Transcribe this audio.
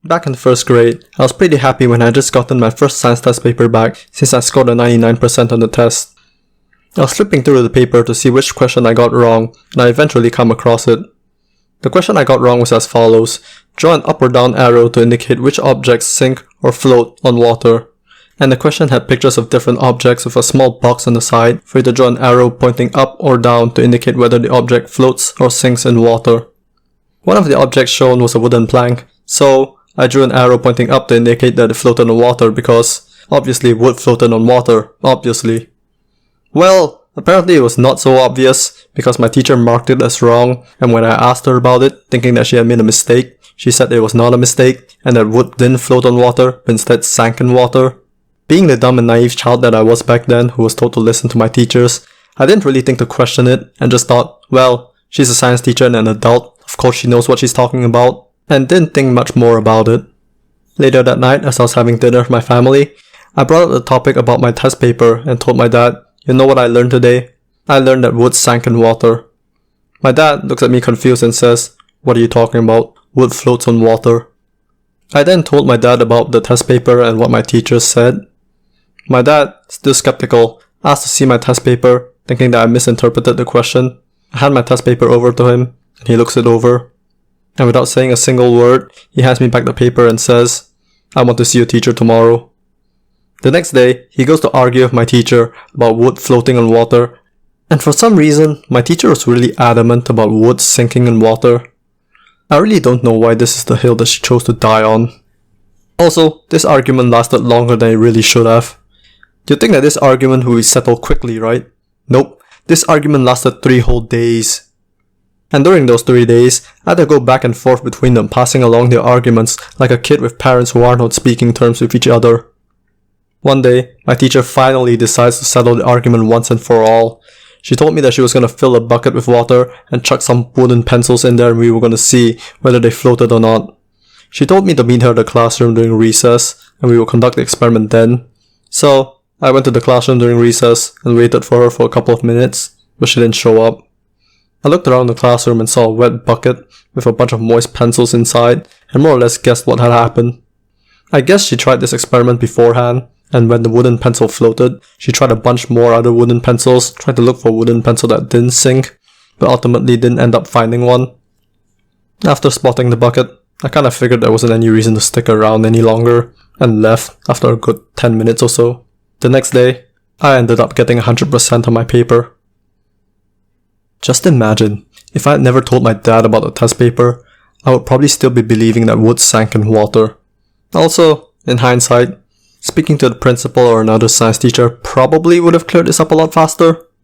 Back in first grade, I was pretty happy when I had just gotten my first science test paper back since I scored a 99% on the test. I was flipping through the paper to see which question I got wrong, and I eventually come across it. The question I got wrong was as follows: draw an up or down arrow to indicate which objects sink or float on water. And the question had pictures of different objects with a small box on the side for you to draw an arrow pointing up or down to indicate whether the object floats or sinks in water. One of the objects shown was a wooden plank, so I drew an arrow pointing up to indicate that it floated on water because, obviously, wood floated on water, obviously. Well, apparently it was not so obvious because my teacher marked it as wrong, and when I asked her about it, thinking that she had made a mistake, she said it was not a mistake and that wood didn't float on water but instead sank in water. Being the dumb and naive child that I was back then who was told to listen to my teachers, I didn't really think to question it and just thought, well, she's a science teacher and an adult, of course she knows what she's talking about, and didn't think much more about it. Later that night, as I was having dinner with my family, I brought up the topic about my test paper and told my dad, you know what I learned today? I learned that wood sank in water. My dad looks at me confused and says, what are you talking about? Wood floats on water. I then told my dad about the test paper and what my teachers said. My dad, still skeptical, asked to see my test paper, thinking that I misinterpreted the question. I hand my test paper over to him, and he looks it over. And without saying a single word, he hands me back the paper and says, I want to see your teacher tomorrow. The next day, he goes to argue with my teacher about wood floating on water, and for some reason, my teacher was really adamant about wood sinking in water. I really don't know why this is the hill that she chose to die on. Also, this argument lasted longer than it really should have. You'd think that this argument would be settled quickly, right? Nope, this argument lasted 3 whole days. And during those 3 days, I had to go back and forth between them, passing along their arguments like a kid with parents who aren't on speaking terms with each other. One day, my teacher finally decides to settle the argument once and for all. She told me that she was going to fill a bucket with water and chuck some wooden pencils in there and we were going to see whether they floated or not. She told me to meet her in the classroom during recess and we will conduct the experiment then. So, I went to the classroom during recess and waited for her for a couple of minutes, but she didn't show up. I looked around the classroom and saw a wet bucket with a bunch of moist pencils inside and more or less guessed what had happened. I guess she tried this experiment beforehand, and when the wooden pencil floated, she tried a bunch more other wooden pencils, trying to look for a wooden pencil that didn't sink, but ultimately didn't end up finding one. After spotting the bucket, I kinda figured there wasn't any reason to stick around any longer, and left after a good 10 minutes or so. The next day, I ended up getting 100% on my paper. Just imagine, if I had never told my dad about the test paper, I would probably still be believing that wood sank in water. Also, in hindsight, speaking to the principal or another science teacher probably would have cleared this up a lot faster.